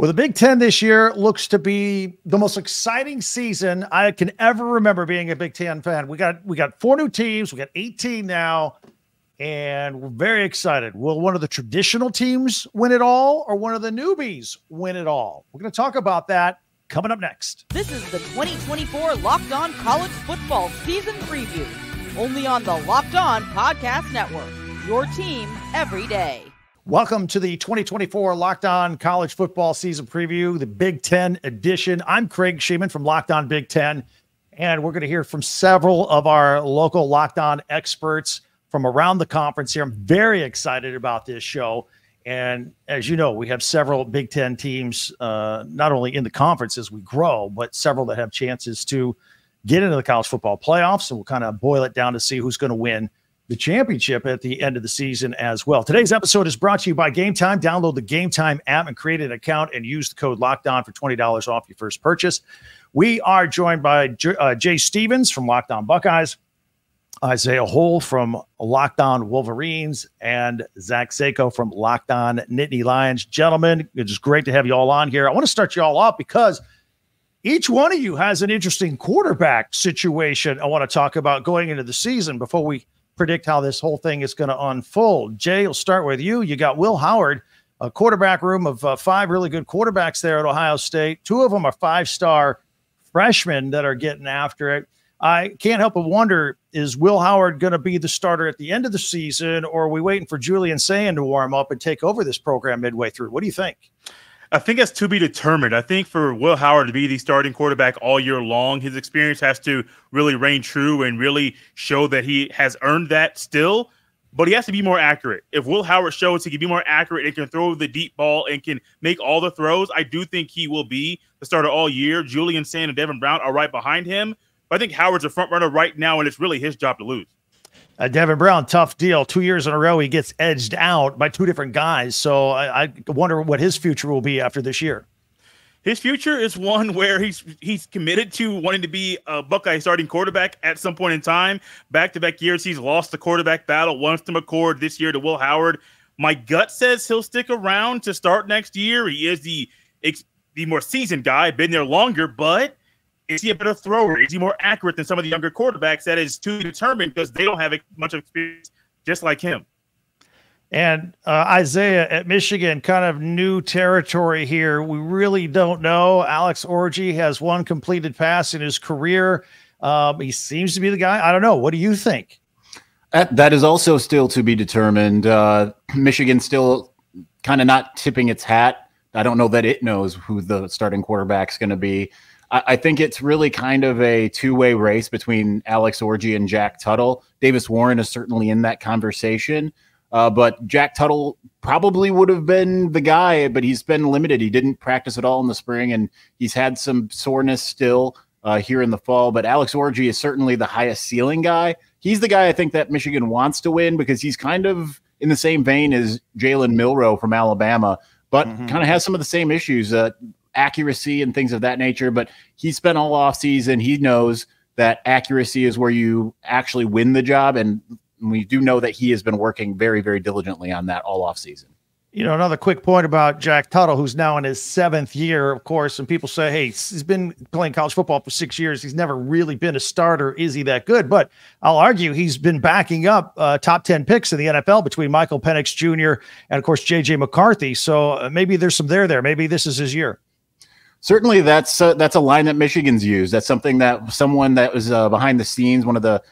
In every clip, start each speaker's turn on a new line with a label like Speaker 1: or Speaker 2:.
Speaker 1: Well, the Big Ten this year looks to be the most exciting season I can ever remember being a Big Ten fan. We got 4 new teams. We got 18 now, and we're very excited. Will one of the traditional teams win it all, or one of the newbies win it all? We're going to talk about that coming up next.
Speaker 2: This is the 2024 Locked On College Football Season Preview, only on the Locked On Podcast Network, your team every day.
Speaker 1: Welcome to the 2024 Locked On College Football Season Preview, the Big Ten edition. I'm Craig Sheeman from Locked On Big Ten, and we're going to hear from several of our local Locked On experts from around the conference here. I'm very excited about this show. And as you know, we have several Big Ten teams, not only in the conference as we grow, but several that have chances to get into the college football playoffs. And we'll kind of boil it down to see who's going to win the championship at the end of the season as well. Today's episode is brought to you by Gametime. Download the Gametime app and create an account and use the code LOCKEDON for $20 off your first purchase. We are joined by Jay Stevens from Locked On Buckeyes, Isaiah Hole from Locked On Wolverines, and Zach Sako from Locked On Nittany Lions. Gentlemen, it's just great to have you all on here. I want to start you all off because each one of you has an interesting quarterback situation I want to talk about going into the season before we predict how this whole thing is going to unfold. Jay, we'll start with you. You got Will Howard, a quarterback room of 5 really good quarterbacks there at Ohio State. 2 of them are 5-star freshmen that are getting after it. I can't help but wonder, is Will Howard going to be the starter at the end of the season, or are we waiting for Julian Sayin to warm up and take over this program midway through? What do you think?
Speaker 3: I think that's to be determined. I think for Will Howard to be the starting quarterback all year long, his experience has to really reign true and really show that he has earned that still, but he has to be more accurate. If Will Howard shows he can be more accurate and can throw the deep ball and can make all the throws, I do think he will be the starter all year. Julian Sayin and Devin Brown are right behind him, but I think Howard's a front runner right now, and it's really his job to lose.
Speaker 1: Devin Brown, tough deal. 2 years in a row, he gets edged out by 2 different guys. So I wonder what his future will be after this year.
Speaker 3: His future is one where he's committed to wanting to be a Buckeye starting quarterback at some point in time. Back-to-back years, he's lost the quarterback battle once to McCord, this year to Will Howard. My gut says he'll stick around to start next year. He is the more seasoned guy, been there longer, but is he a better thrower? Is he more accurate than some of the younger quarterbacks? That is to be determined because they don't have much experience just like him.
Speaker 1: And Isaiah, at Michigan, kind of new territory here. We really don't know. Alex Orji has 1 completed pass in his career. He seems to be the guy. I don't know. What do you think?
Speaker 4: That is also still to be determined. Michigan still kind of not tipping its hat. I don't know that it knows who the starting quarterback's going to be. I think it's really kind of a 2-way race between Alex Orji and Jack Tuttle. Davis Warren is certainly in that conversation, but Jack Tuttle probably would have been the guy, but he's been limited. He didn't practice at all in the spring, and he's had some soreness still here in the fall. But Alex Orji is certainly the highest ceiling guy. He's the guy I think that Michigan wants to win because he's kind of in the same vein as Jalen Milroe from Alabama, but kind of has some of the same issues. Accuracy and things of that nature, but he spent all off season. He knows that accuracy is where you actually win the job, and we do know that he has been working very, very diligently on that all off season.
Speaker 1: You know, another quick point about Jack Tuttle, who's now in his 7th year, of course, and people say, hey, he's been playing college football for 6 years. He's never really been a starter. Is he that good? But I'll argue he's been backing up top 10 picks in the NFL between Michael Penix Jr. and, of course, J.J. McCarthy. So maybe there's some there. Maybe this is his year.
Speaker 4: Certainly, that's a line that Michigan's used. That's something that someone that was behind the scenes, one of the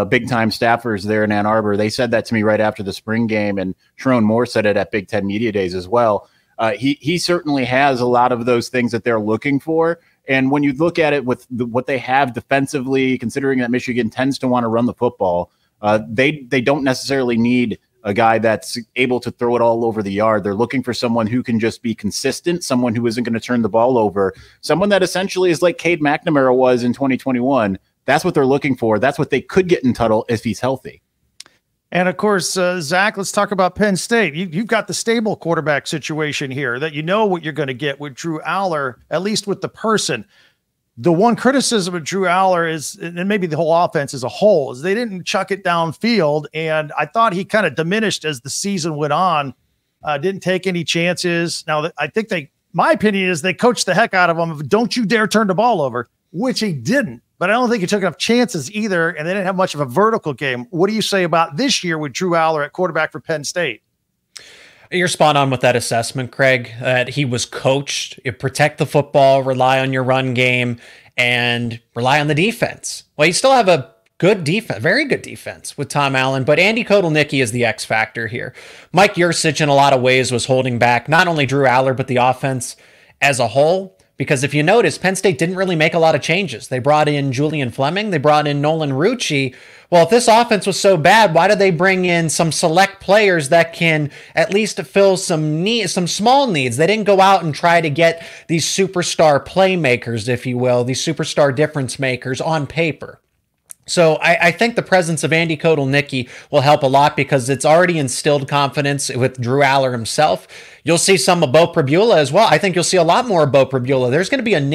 Speaker 4: big time staffers there in Ann Arbor, they said that to me right after the spring game, and Sharon Moore said it at Big Ten Media Days as well. He certainly has a lot of those things that they're looking for. And when you look at it with what they have defensively, considering that Michigan tends to want to run the football, they don't necessarily need a guy that's able to throw it all over the yard. They're looking for someone who can just be consistent, someone who isn't going to turn the ball over, someone that essentially is like Cade McNamara was in 2021. That's what they're looking for. That's what they could get in Tuttle if he's healthy.
Speaker 1: And, of course, Zach, let's talk about Penn State. You've got the stable quarterback situation here that you know what you're going to get with Drew Aller, at least with the person. The one criticism of Drew Aller is, and maybe the whole offense as a whole, is they didn't chuck it downfield. And I thought he kind of diminished as the season went on, didn't take any chances. Now, I think they My opinion is they coached the heck out of him of don't you dare turn the ball over, which he didn't. But I don't think he took enough chances either, and they didn't have much of a vertical game. What do you say about this year with Drew Aller at quarterback for Penn State?
Speaker 5: You're spot on with that assessment, Craig, that he was coached. You protect the football, rely on your run game, and rely on the defense. Well, you still have a good defense, very good defense with Tom Allen, but Andy Kotelnicki is the X factor here. Mike Yurcich, in a lot of ways, was holding back not only Drew Aller, but the offense as a whole. Because if you notice, Penn State didn't really make a lot of changes. They brought in Julian Fleming. They brought in Nolan Rucci. Well, if this offense was so bad, why did they bring in some select players that can at least fill some small needs? They didn't go out and try to get these superstar playmakers, if you will, these superstar difference makers on paper. So I think the presence of Andy Kotelnicki will help a lot because it's already instilled confidence with Drew Aller himself. You'll see some of Bo Pribula as well. I think you'll see a lot more of Bo Pribula. There's going to be an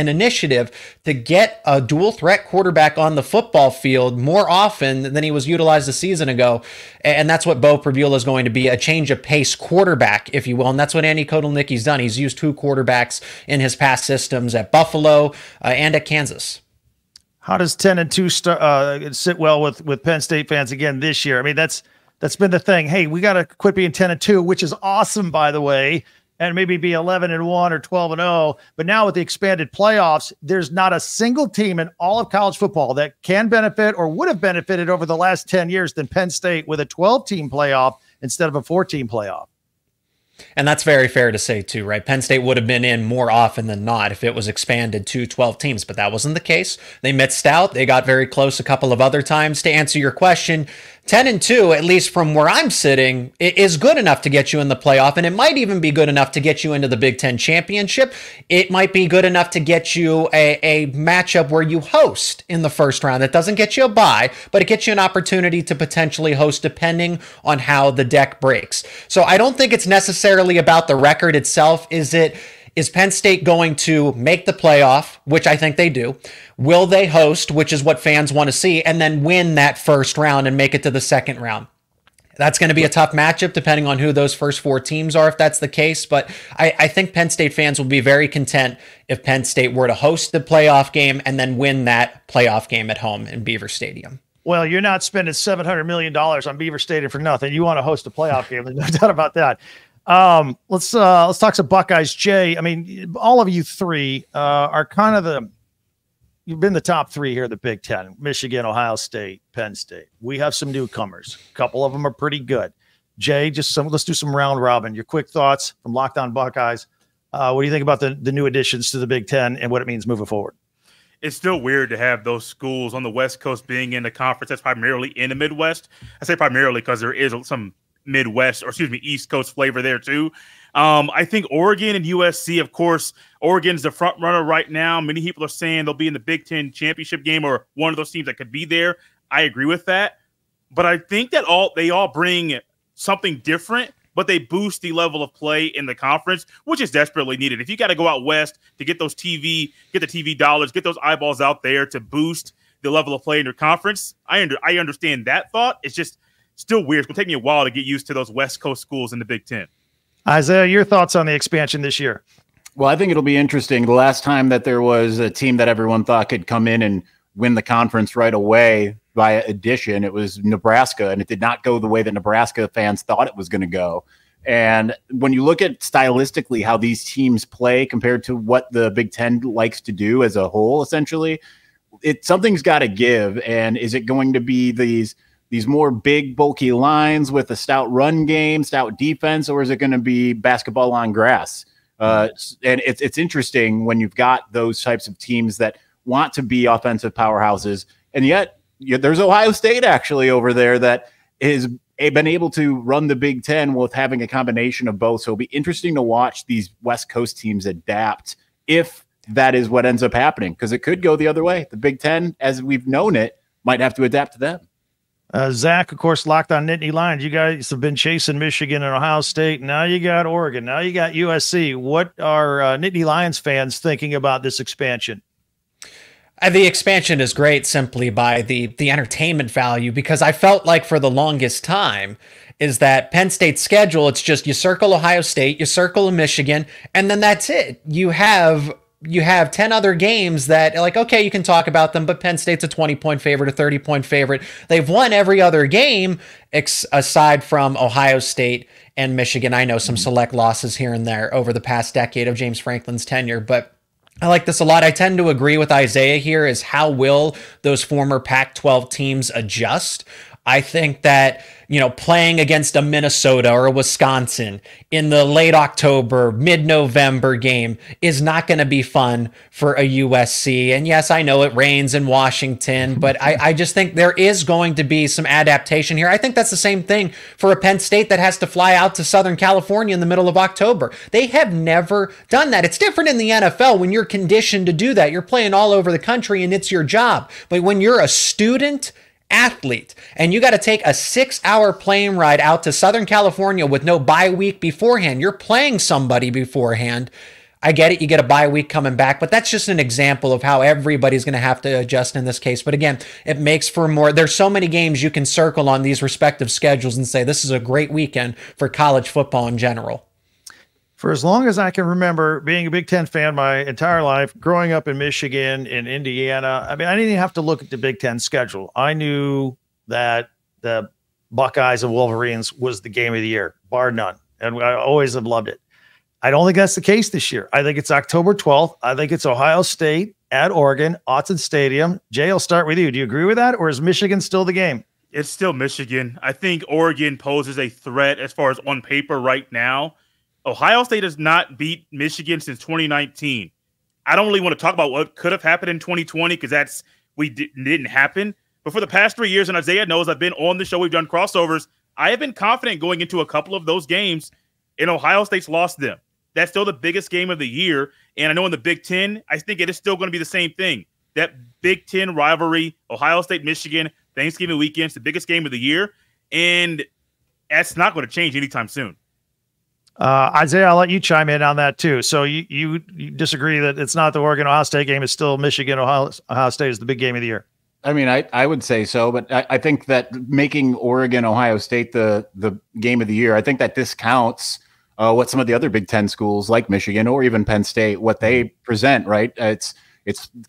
Speaker 5: initiative to get a dual threat quarterback on the football field more often than he was utilized a season ago. And that's what Bo Pribula is going to be, a change of pace quarterback, if you will. And that's what Andy Kotelnicki's done. He's used two quarterbacks in his past systems at Buffalo and at Kansas.
Speaker 1: How does 10-2 sit well with Penn State fans again this year? I mean, that's been the thing. Hey, we got to quit being 10-2, which is awesome, by the way, and maybe be 11-1 or 12-0. But now with the expanded playoffs, there's not a single team in all of college football that can benefit or would have benefited over the last 10 years than Penn State with a 12-team playoff instead of a 4-team playoff.
Speaker 5: And that's very fair to say too, right? Penn State would have been in more often than not if it was expanded to 12 teams, but that wasn't the case. They missed out. They got very close a couple of other times. To answer your question, 10-2, at least from where I'm sitting, is good enough to get you in the playoff, and it might even be good enough to get you into the Big Ten championship. It might be good enough to get you a matchup where you host in the first round. That doesn't get you a bye, but it gets you an opportunity to potentially host depending on how the deck breaks. So I don't think it's necessarily about the record itself. Is Penn State going to make the playoff, which I think they do? Will they host, which is what fans want to see, and then win that first round and make it to the second round? That's going to be a tough matchup depending on who those first four teams are, if that's the case. But I think Penn State fans will be very content if Penn State were to host the playoff game and then win that playoff game at home in Beaver Stadium.
Speaker 1: Well, you're not spending $700 million on Beaver Stadium for nothing. You want to host a playoff game. There's no doubt about that. Let's talk some Buckeyes. Jay, I mean, all of you three are kind of you've been the top three here at the Big Ten: Michigan, Ohio State, Penn State. We have some newcomers. A couple of them are pretty good. Jay, let's do some round robin. Your quick thoughts from Locked On Buckeyes. What do you think about the new additions to the Big Ten and what it means moving forward?
Speaker 3: It's still weird to have those schools on the West Coast being in the conference that's primarily in the Midwest. I say primarily because there is some Midwest, or East Coast flavor there too. I think Oregon and USC, of course, Oregon's the front runner right now. Many people are saying they'll be in the Big Ten championship game or one of those teams that could be there. I agree with that. But I think that they all bring something different, but they boost the level of play in the conference, which is desperately needed. If you got to go out west to get the TV dollars, get those eyeballs out there to boost the level of play in your conference, I understand that thought. It's just still weird. It's going to take me a while to get used to those West Coast schools in the Big Ten.
Speaker 1: Isaiah, your thoughts on the expansion this year?
Speaker 4: Well, I think it'll be interesting. The last time that there was a team that everyone thought could come in and win the conference right away via addition, it was Nebraska, and it did not go the way that Nebraska fans thought it was going to go. And when you look at stylistically how these teams play compared to what the Big Ten likes to do as a whole, essentially, something's got to give. And is it going to be these more big, bulky lines with a stout run game, stout defense, or is it going to be basketball on grass? And it's interesting when you've got those types of teams that want to be offensive powerhouses, and yet there's Ohio State actually over there that has been able to run the Big Ten with having a combination of both. So it'll be interesting to watch these West Coast teams adapt if that is what ends up happening, because it could go the other way. The Big Ten, as we've known it, might have to adapt to them.
Speaker 1: Zach, of course, Locked On Nittany Lions. You guys have been chasing Michigan and Ohio State. Now you got Oregon. Now you got USC. What are Nittany Lions fans thinking about this expansion?
Speaker 5: The expansion is great simply by the entertainment value, because I felt like for the longest time is that Penn State's schedule, it's just you circle Ohio State, you circle Michigan, and then that's it. You have 10 other games that, like, okay, you can talk about them, but Penn State's a 20-point favorite, a 30-point favorite. They've won every other game aside from Ohio State and Michigan. I know some select losses here and there over the past decade of James Franklin's tenure, but I like this a lot. I tend to agree with Isaiah here is how will those former Pac-12 teams adjust? I think that, playing against a Minnesota or a Wisconsin in the late October, mid-November game is not going to be fun for a USC. And yes, I know it rains in Washington, but I just think there is going to be some adaptation here. I think that's the same thing for a Penn State that has to fly out to Southern California in the middle of October. They have never done that. It's different in the NFL when you're conditioned to do that. You're playing all over the country and it's your job. But when you're a student athlete and you got to take a 6-hour plane ride out to Southern California with no bye week beforehand, you're playing somebody beforehand. I get it, you get a bye week coming back, but that's just an example of how everybody's going to have to adjust in this case. But again, it makes for more. There's so many games you can circle on these respective schedules and say this is a great weekend for college football in general.
Speaker 1: For as long as I can remember being a Big Ten fan my entire life, growing up in Michigan, in Indiana, I didn't even have to look at the Big Ten schedule. I knew that the Buckeyes and Wolverines was the game of the year, bar none. And I always have loved it. I don't think that's the case this year. I think it's October 12th. I think it's Ohio State at Oregon, Autzen Stadium. Jay, I'll start with you. Do you agree with that, or is Michigan still the game?
Speaker 3: It's still Michigan. I think Oregon poses a threat as far as on paper right now. Ohio State has not beat Michigan since 2019. I don't really want to talk about what could have happened in 2020 because didn't happen. But for the past 3 years, and Isaiah knows I've been on the show, we've done crossovers. I have been confident going into a couple of those games, and Ohio State's lost them. That's still the biggest game of the year. And I know in the Big Ten, I think it is still going to be the same thing. That Big Ten rivalry, Ohio State, Michigan, Thanksgiving weekend, it's the biggest game of the year. And that's not going to change anytime soon.
Speaker 1: Isaiah, I'll let you chime in on that too. So you disagree that it's not the Oregon-Ohio State game. It's still Michigan-Ohio State is the big game of the year.
Speaker 4: I would say so, but I think that making Oregon-Ohio State the game of the year, I think that discounts what some of the other Big Ten schools like Michigan or even Penn State, what they present, right? It's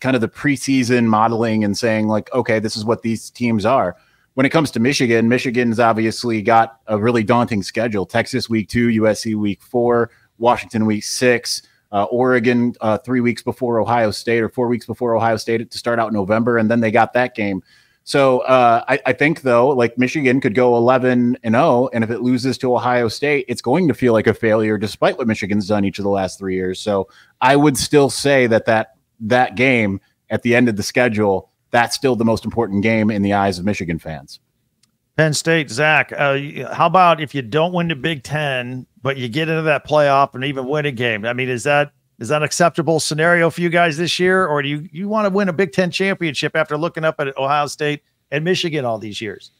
Speaker 4: kind of the preseason modeling and saying like, okay, this is what these teams are. When it comes to Michigan, Michigan's obviously got a really daunting schedule. Texas week 2, USC week 4, Washington week 6, Oregon 3 weeks before Ohio State or 4 weeks before Ohio State to start out November, and then they got that game. So I think, though, like Michigan could go 11-0, and if it loses to Ohio State, it's going to feel like a failure despite what Michigan's done each of the last 3 years. So I would still say that game at the end of the schedule, that's still the most important game in the eyes of Michigan fans.
Speaker 1: Penn State, Zach, how about if you don't win the Big Ten, but you get into that playoff and even win a game? Is that an acceptable scenario for you guys this year? Or do you want to win a Big Ten championship after looking up at Ohio State and Michigan all these years?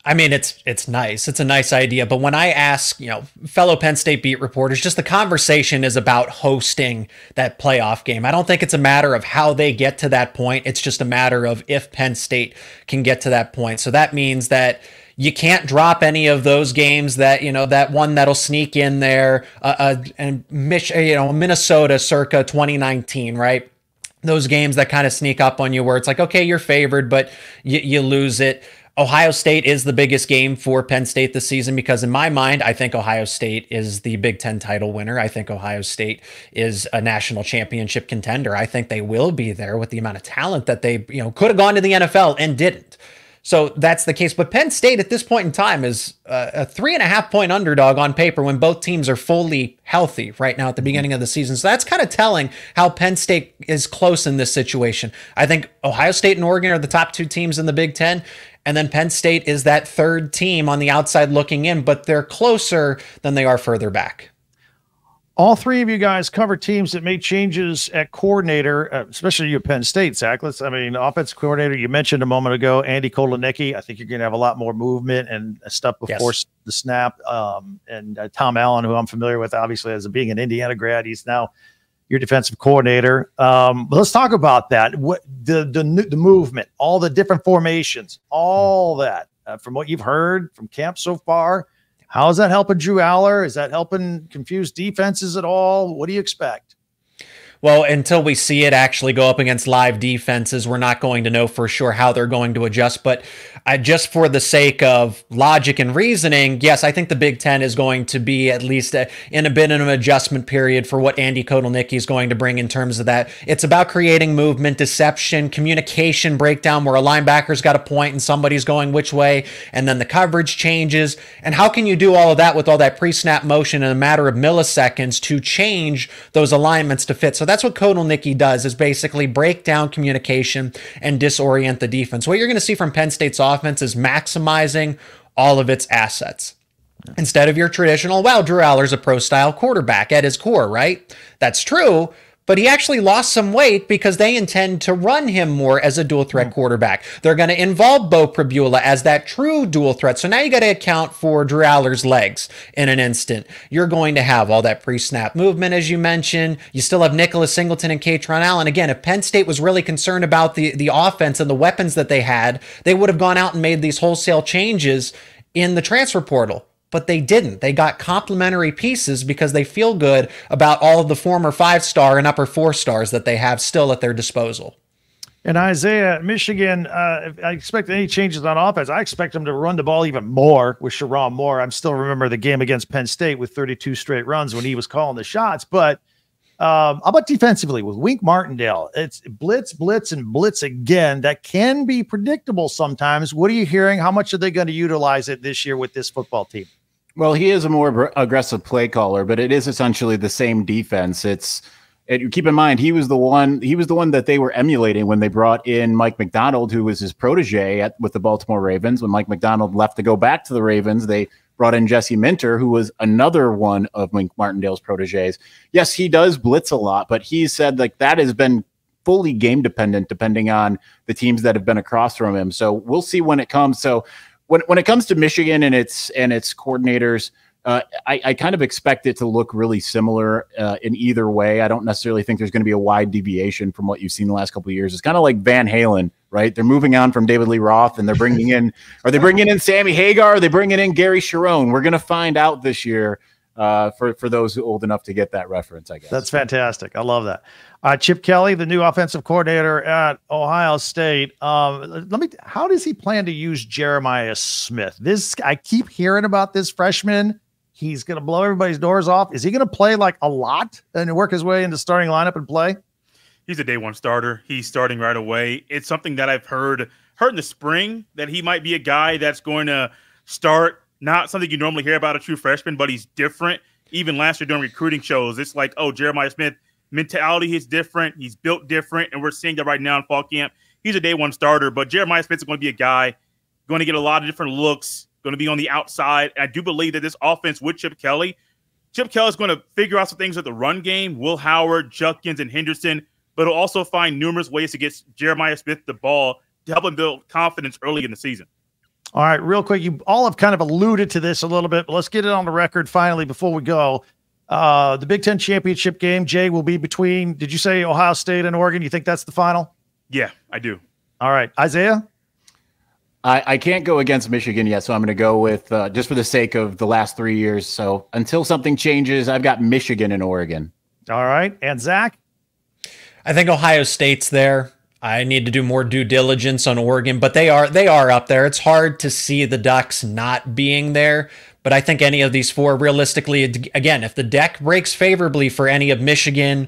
Speaker 5: It's nice. It's a nice idea. But when I ask, fellow Penn State beat reporters, just the conversation is about hosting that playoff game. I don't think it's a matter of how they get to that point. It's just a matter of if Penn State can get to that point. So that means that you can't drop any of those games that, that one that'll sneak in there, and Minnesota circa 2019, right? Those games that kind of sneak up on you where it's like, okay, you're favored, but you lose it. Ohio State is the biggest game for Penn State this season because in my mind, I think Ohio State is the Big Ten title winner. I think Ohio State is a national championship contender. I think they will be there with the amount of talent that they, could have gone to the NFL and didn't. So that's the case. But Penn State at this point in time is a 3.5-point underdog on paper when both teams are fully healthy right now at the beginning of the season. So that's kind of telling how Penn State is close in this situation. I think Ohio State and Oregon are the top 2 teams in the Big Ten. And then Penn State is that third team on the outside looking in, but they're closer than they are further back.
Speaker 1: All three of you guys cover teams that made changes at coordinator, especially you at Penn State, Zach. Offensive coordinator, you mentioned a moment ago, Andy Kotelnicki. I think you're going to have a lot more movement and stuff before the snap. And Tom Allen, who I'm familiar with, obviously, as being an Indiana grad, he's now your defensive coordinator. But let's talk about that. What the movement, all the different formations, all that from what you've heard from camp so far. How is that helping Drew Aller? Is that helping confuse defenses at all? What do you expect?
Speaker 5: Well, until we see it actually go up against live defenses, we're not going to know for sure how they're going to adjust. But just for the sake of logic and reasoning, yes, I think the Big Ten is going to be at least in a bit of an adjustment period for what Andy Kotelnicki is going to bring in terms of that. It's about creating movement, deception, communication breakdown where a linebacker's got a point and somebody's going which way, and then the coverage changes. And how can you do all of that with all that pre-snap motion in a matter of milliseconds to change those alignments to fit? So that's what Kotelnicki does, is basically break down communication and disorient the defense. What you're going to see from Penn State's offense is maximizing all of its assets. Instead of your traditional, well, Drew Aller's a pro-style quarterback at his core, right? That's true, but he actually lost some weight because they intend to run him more as a dual threat quarterback. They're going to involve Beau Pribula as that true dual threat. So now you got to account for Drew Aller's legs in an instant. You're going to have all that pre-snap movement, as you mentioned. You still have Nicholas Singleton and Katron Allen. Again, if Penn State was really concerned about the offense and the weapons that they had, they would have gone out and made these wholesale changes in the transfer portal. But they didn't. They got complementary pieces because they feel good about all of the former 5-star and upper 4-stars that they have still at their disposal.
Speaker 1: And Isaiah, Michigan, if I expect any changes on offense, I expect them to run the ball even more with Sharon Moore. I still remember the game against Penn State with 32 straight runs when he was calling the shots. But how about defensively with Wink Martindale? It's blitz, blitz, and blitz again. That can be predictable sometimes. What are you hearing? How much are they going to utilize it this year with this football team?
Speaker 4: Well, he is a more aggressive play caller, but it is essentially the same defense. Keep in mind, he was the one that they were emulating when they brought in Mike McDonald, who was his protege with the Baltimore Ravens. When Mike McDonald left to go back to the Ravens, they brought in Jesse Minter, who was another one of Wink Martindale's proteges. Yes, he does blitz a lot, but he said like that has been fully game dependent, depending on the teams that have been across from him. So we'll see when it comes. So when it comes to Michigan and its coordinators, I kind of expect it to look really similar in either way. I don't necessarily think there's going to be a wide deviation from what you've seen the last couple of years. It's kind of like Van Halen, right? They're moving on from David Lee Roth and they're bringing in, are they bringing in Sammy Hagar? Are they bringing in Gary Sharon? We're going to find out this year for those old enough to get that reference, I guess.
Speaker 1: That's fantastic. I love that. Chip Kelly, the new offensive coordinator at Ohio State. How does he plan to use Jeremiah Smith? I keep hearing about this freshman. He's going to blow everybody's doors off. Is he going to play like a lot and work his way into starting lineup and play?
Speaker 3: He's a day one starter. He's starting right away. It's something that I've heard in the spring that he might be a guy that's going to start. Not something you normally hear about a true freshman, but he's different. Even last year during recruiting shows, it's like, oh, Jeremiah Smith, mentality is different. He's built different, and we're seeing that right now in fall camp. He's a day one starter, but Jeremiah Smith is going to be a guy going to get a lot of different looks, going to be on the outside. I do believe that this offense with Chip Kelly is going to figure out some things with the run game, Will Howard, Judkins, and Henderson, but he'll also find numerous ways to get Jeremiah Smith the ball to help him build confidence early in the season.
Speaker 1: All right, real quick, you all have kind of alluded to this a little bit, but let's get it on the record finally before we go. The Big Ten championship game, Jay, will be between, did you say Ohio State and Oregon? You think that's the final?
Speaker 3: Yeah, I do.
Speaker 1: All right, Isaiah?
Speaker 4: I can't go against Michigan yet, so I'm going to go with, just for the sake of the last 3 years. So until something changes, I've got Michigan and Oregon.
Speaker 1: All right, and Zach?
Speaker 5: I think Ohio State's there. I need to do more due diligence on Oregon, but they are up there. It's hard to see the Ducks not being there, but I think any of these four, realistically, again, if the deck breaks favorably for any of Michigan,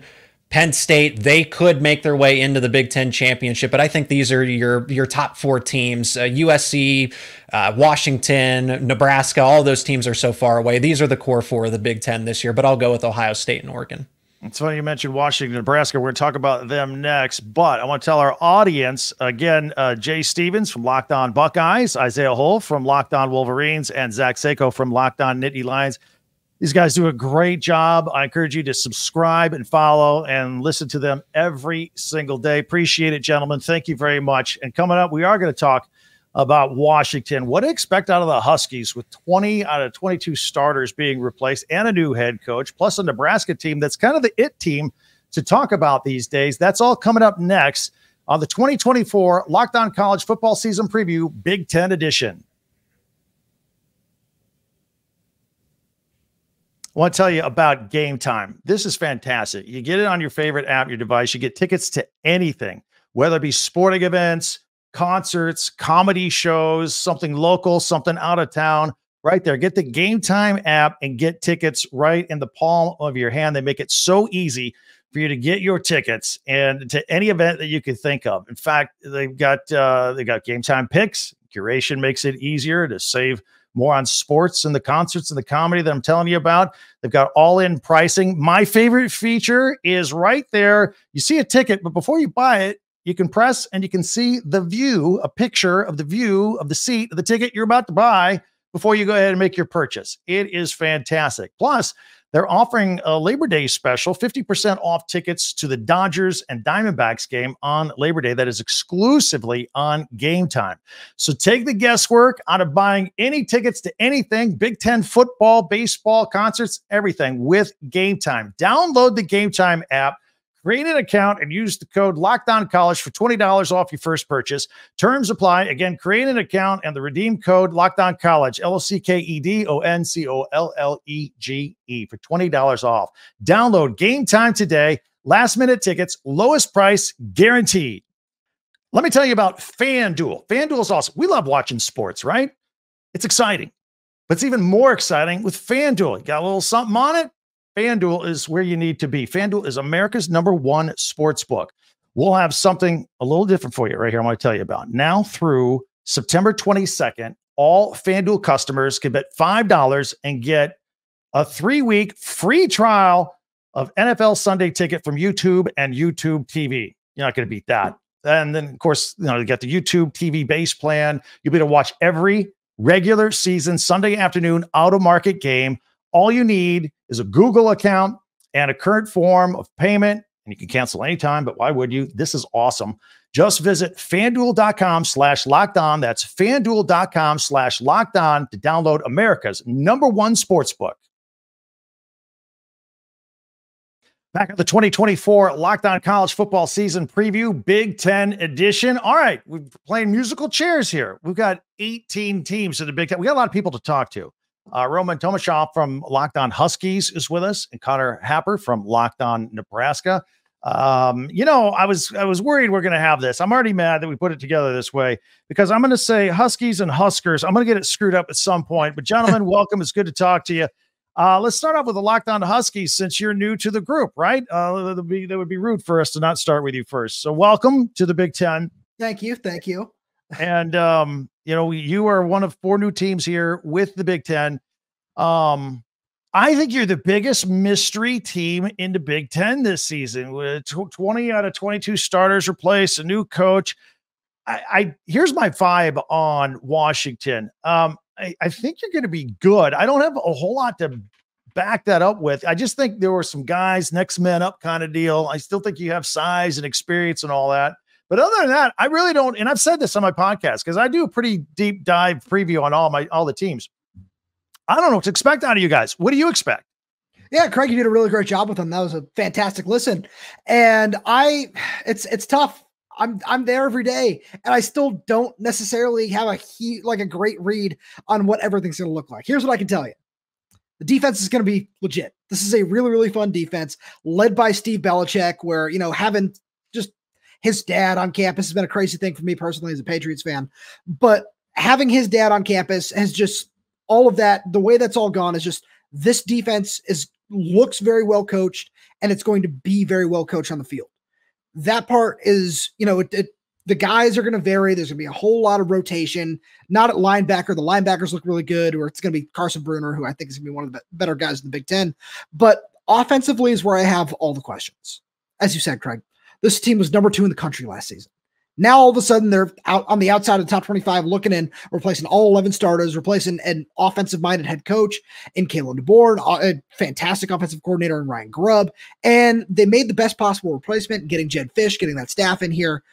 Speaker 5: Penn State, they could make their way into the Big Ten championship, but I think these are your top four teams. USC, Washington, Nebraska, all those teams are so far away. These are the core four of the Big Ten this year, but I'll go with Ohio State and Oregon.
Speaker 1: It's funny you mentioned Washington, Nebraska. We're going to talk about them next, but I want to tell our audience, again, Jay Stevens from Locked On Buckeyes, Isaiah Hull from Locked On Wolverines, and Zach Seko from Locked On Nittany Lions. These guys do a great job. I encourage you to subscribe and follow and listen to them every single day. Appreciate it, gentlemen. Thank you very much. And coming up, we are going to talk about Washington. What to expect out of the Huskies with 20 out of 22 starters being replaced and a new head coach, plus a Nebraska team that's kind of the it team to talk about these days. That's all coming up next on the 2024 Locked On College Football Season Preview Big Ten Edition. want to tell you about Gametime. This is fantastic. You get it on your favorite app, your device. You get tickets to anything, whether it be sporting events, concerts, comedy shows, something local, something out of town, right there. Get the Gametime app and get tickets right in the palm of your hand. They make it so easy for you to get your tickets and to any event that you can think of. In fact, they've got Gametime picks. Curation makes it easier to save more on sports and the concerts and the comedy that I'm telling you about. They've got all-in pricing. My favorite feature is right there. You see a ticket, but before you buy it, you can press and you can see the view, a picture of the view of the seat of the ticket you're about to buy before you go ahead and make your purchase. It is fantastic. Plus, they're offering a Labor Day special, 50% off tickets to the Dodgers and Diamondbacks game on Labor Day that is exclusively on Gametime. So take the guesswork out of buying any tickets to anything, Big Ten football, baseball, concerts, everything with Gametime. Download the Gametime app, create an account, and use the code LOCKEDONCollege for $20 off your first purchase. Terms apply. Again, create an account and the redeem code LOCKEDONCollege, LOCKEDONCOLLEGE for $20 off. Download Gametime today. Last minute tickets, lowest price guaranteed. Let me tell you about FanDuel. FanDuel is awesome. We love watching sports, right? It's exciting, but it's even more exciting with FanDuel. You got a little something on it? FanDuel is where you need to be. FanDuel is America's #1 sports book. We'll have something a little different for you right here. I'm going to tell you about. Now through September 22nd, all FanDuel customers can bet $5 and get a 3-week free trial of NFL Sunday Ticket from YouTube and YouTube TV. You're not going to beat that. And then, of course, you get the YouTube TV base plan. You'll be able to watch every regular season Sunday afternoon out-of-market game. All you need is a Google account and a current form of payment, and you can cancel anytime, but why would you? This is awesome. Just visit FanDuel.com/lockedon. That's FanDuel.com/lockedon to download America's #1 sportsbook. Back at the 2024 Locked On College Football Season Preview, Big Ten Edition. All right, we're playing musical chairs here. We've got 18 teams in the Big Ten. We got a lot of people to talk to. Roman Tomashaw from Locked On Huskies is with us, and Connor Happer from Locked On Nebraska. I was worried we're going to have this. I'm already mad that we put it together this way because I'm going to say Huskies and Huskers. I'm going to get it screwed up at some point. But gentlemen, welcome. It's good to talk to you. Let's start off with the Locked On Huskies since you're new to the group, right? That would be rude for us to not start with you first. So welcome to the Big Ten.
Speaker 6: Thank you. Thank you.
Speaker 1: And, you are one of 4 new teams here with the Big Ten. I think you're the biggest mystery team in the Big Ten this season with 20 out of 22 starters replaced, a new coach. Here's my vibe on Washington. I think you're going to be good. I don't have a whole lot to back that up with. I just think there were some guys, next man up kind of deal. I still think you have size and experience and all that. But other than that, I really don't. And I've said this on my podcast because I do a pretty deep dive preview on all the teams. I don't know what to expect out of you guys. What do you expect?
Speaker 6: Yeah, Craig, you did a really great job with them. That was a fantastic listen. And it's tough. I'm there every day, and I still don't necessarily have a great read on what everything's going to look like. Here's what I can tell you. The defense is going to be legit. This is a really, really fun defense led by Steve Belichick, where, having just his dad on campus has been a crazy thing for me personally as a Patriots fan, but having his dad on campus has just all of that. The way that's all gone is just this defense looks very well coached, and it's going to be very well coached on the field. That part is, the guys are going to vary. There's going to be a whole lot of rotation, not at linebacker. The linebackers look really good, or it's going to be Carson Bruner, who I think is going to be one of the better guys in the Big Ten. But offensively is where I have all the questions. As you said, Craig, this team was #2 in the country last season. Now, all of a sudden, they're out on the outside of the top 25, looking in, replacing all 11 starters, replacing an offensive-minded head coach in Kalen DeBoer, a fantastic offensive coordinator in Ryan Grubb, and they made the best possible replacement, getting Jed Fish, getting that staff in here.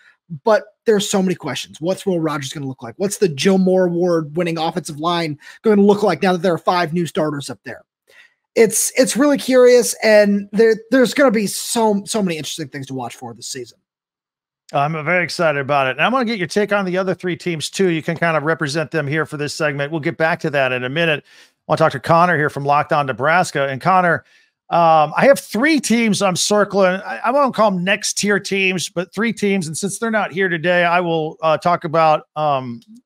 Speaker 6: But there's so many questions. What's Will Rogers going to look like? What's the Joe Moore Award-winning offensive line going to look like now that there are 5 new starters up there? It's really curious, and there's going to be so many interesting things to watch for this season.
Speaker 1: I'm very excited about it. And I'm going to get your take on the other 3 teams too. You can kind of represent them here for this segment. We'll get back to that in a minute. want to talk to Connor here from Locked On Nebraska. And Connor, I have 3 teams I'm circling. I won't call them next tier teams, but 3 teams. And since they're not here today, I will talk about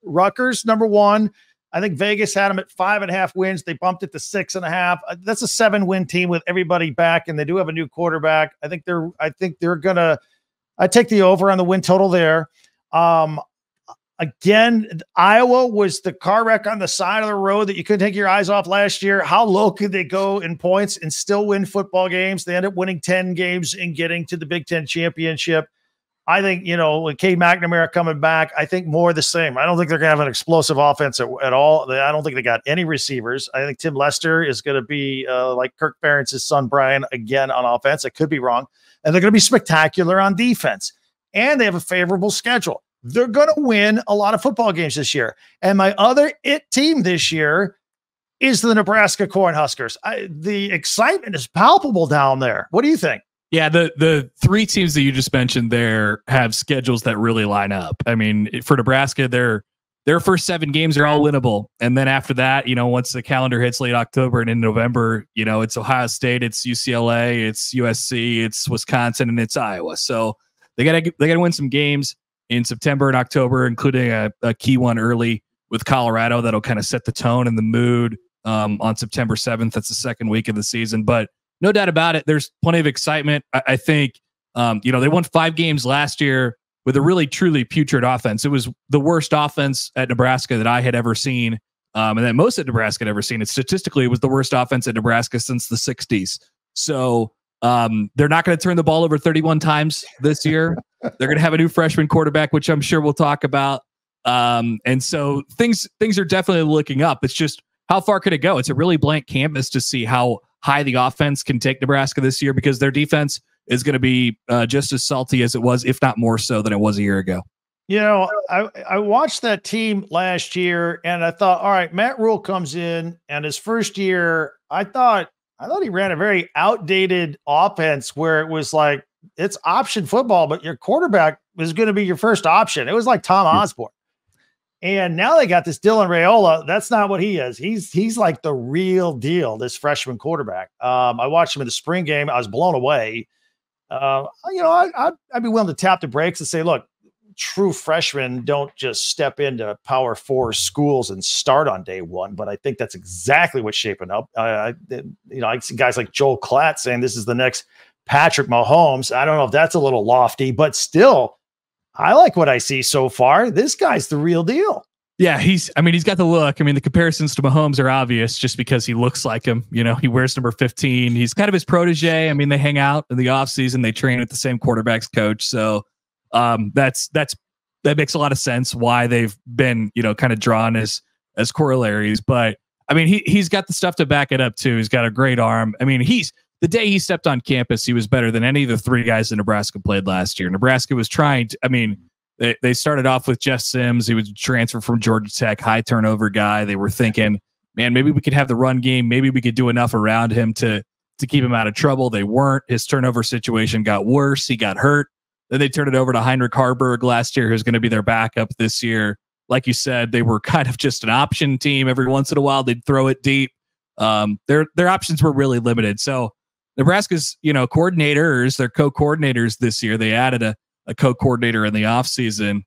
Speaker 1: Rutgers, number 1. I think Vegas had them at 5.5 wins. They bumped it to 6.5. That's a 7-win team with everybody back, and they do have a new quarterback. I think they're gonna. I take the over on the win total there. Again, Iowa was the car wreck on the side of the road that you couldn't take your eyes off last year. How low could they go in points and still win football games? They end up winning 10 games and getting to the Big Ten championship. I think, with Cade McNamara coming back, I think more of the same. I don't think they're going to have an explosive offense at all. I don't think they got any receivers. I think Tim Lester is going to be like Kirk Ferentz's son, Brian, again on offense. I could be wrong. And they're going to be spectacular on defense. And they have a favorable schedule. They're going to win a lot of football games this year. And my other team this year is the Nebraska Cornhuskers. The excitement is palpable down there. What do you think?
Speaker 7: Yeah, the 3 teams that you just mentioned there have schedules that really line up. I mean, for Nebraska, their first 7 games are all winnable. And then after that, once the calendar hits late October and in November, it's Ohio State, it's UCLA, it's USC, it's Wisconsin, and it's Iowa. So they gotta win some games in September and October, including a key one early with Colorado that'll kind of set the tone and the mood on September 7th. That's the second week of the season. But no doubt about it, there's plenty of excitement. I think, they won 5 games last year with a really, truly putrid offense. It was the worst offense at Nebraska that I had ever seen, and that most at Nebraska had ever seen. Statistically, it was the worst offense at Nebraska since the 60s. So they're not going to turn the ball over 31 times this year. They're going to have a new freshman quarterback, which I'm sure we'll talk about. And so things are definitely looking up. It's just, how far could it go? It's a really blank canvas to see how high the offense can take Nebraska this year, because their defense is going to be just as salty as it was, if not more so than it was a year ago.
Speaker 1: I watched that team last year and I thought, all right, Matt Rule comes in, and his first year, I thought he ran a very outdated offense where it was like, it's option football, but your quarterback was going to be your first option. It was like Tom Osborne. And now they got this Dylan Raiola. That's not what he is. He's like the real deal, this freshman quarterback. I watched him in the spring game. I was blown away. I'd be willing to tap the brakes and say, look, true freshmen don't just step into Power 4 schools and start on day one. But I think that's exactly what's shaping up. I see guys like Joel Klatt saying this is the next Patrick Mahomes. I don't know if that's a little lofty, but still, I like what I see so far. This guy's the real deal.
Speaker 7: Yeah, he's got the look. I mean, the comparisons to Mahomes are obvious just because he looks like him. He wears number 15. He's kind of his protege. I mean, they hang out in the offseason. They train with the same quarterback's coach. So that makes a lot of sense why they've been, kind of drawn as corollaries. But I mean, he's got the stuff to back it up too. He's got a great arm. I mean, the day he stepped on campus, he was better than any of the 3 guys that Nebraska played last year. Nebraska was trying to, they started off with Jeff Sims. He was a transfer from Georgia Tech, high turnover guy. They were thinking, man, maybe we could have the run game. Maybe we could do enough around him to keep him out of trouble. They weren't. His turnover situation got worse. He got hurt. Then they turned it over to Heinrich Harburg last year, who's going to be their backup this year. Like you said, they were kind of just an option team. Every once in a while, they'd throw it deep. Their options were really limited. So Nebraska's, coordinators, their co-coordinators this year, they added a co-coordinator in the offseason.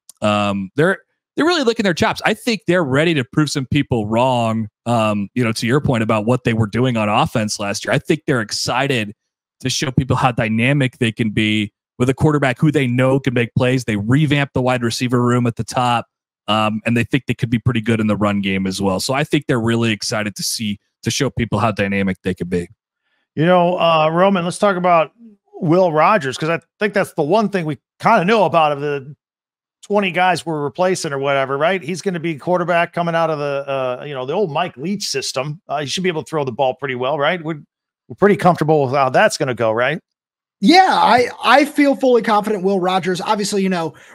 Speaker 7: They're really licking their chops. I think they're ready to prove some people wrong. To your point about what they were doing on offense last year, I think they're excited to show people how dynamic they can be with a quarterback who they know can make plays. They revamped the wide receiver room at the top, and they think they could be pretty good in the run game as well. So I think they're really excited to show people how dynamic they could be.
Speaker 1: Roman, let's talk about Will Rogers, because I think that's the one thing we kind of know about of the 20 guys we're replacing or whatever, right? He's going to be quarterback coming out of the old Mike Leach system. He should be able to throw the ball pretty well, right? We're pretty comfortable with how that's going to go, right?
Speaker 6: Yeah, I feel fully confident Will Rogers. Obviously,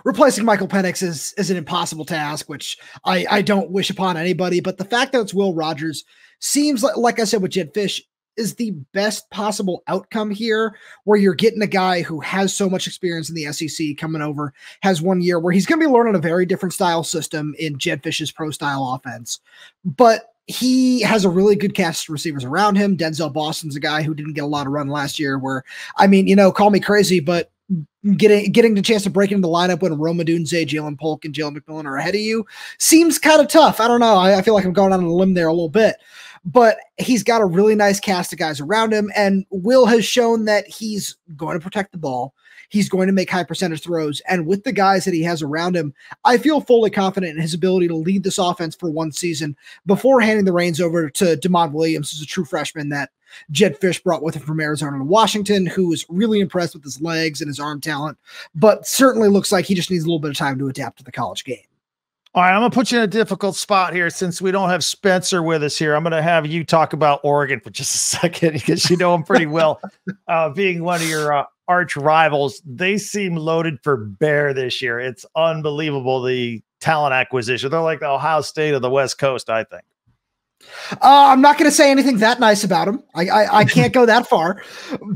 Speaker 6: replacing Michael Penix is an impossible task, which I don't wish upon anybody. But the fact that it's Will Rogers seems like I said with Jed Fish, is the best possible outcome here, where you're getting a guy who has so much experience in the SEC coming over, has 1 year where he's going to be learning a very different style system in Jed Fish's pro style offense. But he has a really good cast of receivers around him. Denzel Boston's a guy who didn't get a lot of run last year where, I mean, you know, call me crazy, but getting the chance to break into the lineup when Rome Odunze, Jalen Polk, and Jalen McMillan are ahead of you seems kind of tough. I don't know. I feel like I'm going on a limb there a little bit, but he's got a really nice cast of guys around him. And Will has shown that he's going to protect the ball. He's going to make high percentage throws. And with the guys that he has around him, I feel fully confident in his ability to lead this offense for one season before handing the reins over to DeMond Williams, who's a true freshman that Jed Fish brought with him from Arizona to Washington, who was really impressed with his legs and his arm talent, but certainly looks like he just needs a little bit of time to adapt to the college game.
Speaker 1: All right, I'm going to put you in a difficult spot here since we don't have Spencer with us here. I'm going to have you talk about Oregon for just a second because you know him pretty well, being one of your arch rivals. They seem loaded for bear this year. It's unbelievable, the talent acquisition. They're like the Ohio State of the West Coast, I think.
Speaker 6: I'm not going to say anything that nice about them. I can't go that far,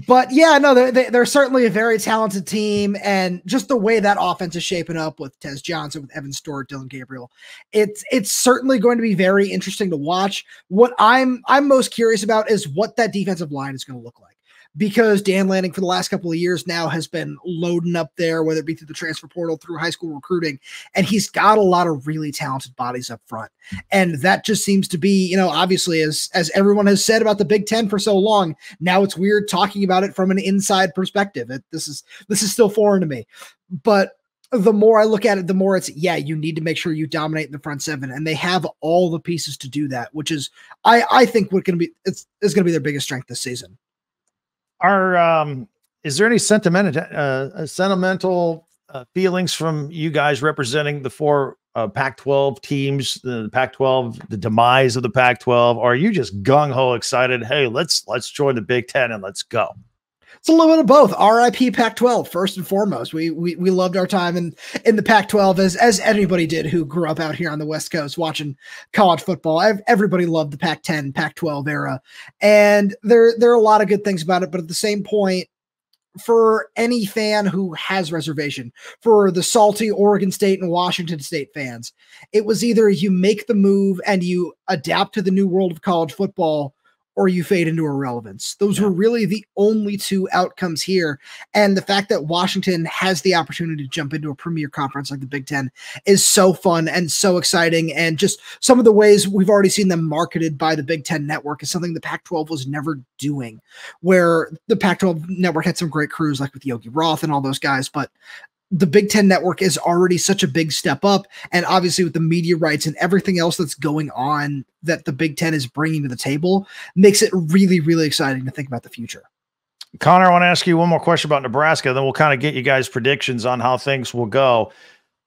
Speaker 6: but yeah, no, they're certainly a very talented team, and just the way that offense is shaping up with Tez Johnson, with Evan Stewart, Dylan Gabriel, it's certainly going to be very interesting to watch. What I'm most curious about is what that defensive line is going to look like, because Dan Lanning for the last couple of years now has been loading up there, whether it be through the transfer portal, through high school recruiting, and he's got a lot of really talented bodies up front. And that just seems to be, you know, obviously as everyone has said about the Big Ten for so long, now it's weird talking about it from an inside perspective. This is still foreign to me, but the more I look at it, the more it's, yeah, you need to make sure you dominate in the front seven, and they have all the pieces to do that, which is, I think is going to be their biggest strength this season.
Speaker 1: Is there any sentimental feelings from you guys representing the four Pac-12 teams, the Pac-12, the demise of the Pac-12? Or are you just gung-ho excited? Hey, let's join the Big Ten and let's go.
Speaker 6: It's a little bit of both. RIP Pac-12 first and foremost. We loved our time in the Pac-12 as anybody did who grew up out here on the West Coast watching college football. Everybody loved the Pac-10, Pac-12 era, and there are a lot of good things about it. But at the same point, for any fan who has reservation, for the salty Oregon State and Washington State fans, it was either you make the move and you adapt to the new world of college football, or you fade into irrelevance. Those were really the only two outcomes here. And the fact that Washington has the opportunity to jump into a premier conference like the Big Ten is so fun and so exciting. And just some of the ways we've already seen them marketed by the Big Ten network is something the Pac-12 was never doing, where the Pac-12 network had some great crews like with Yogi Roth and all those guys, but the Big Ten network is already such a big step up. And obviously with the media rights and everything else that's going on that the Big Ten is bringing to the table, makes it really, really exciting to think about the future.
Speaker 1: Connor, I want to ask you one more question about Nebraska, then we'll kind of get you guys predictions on how things will go.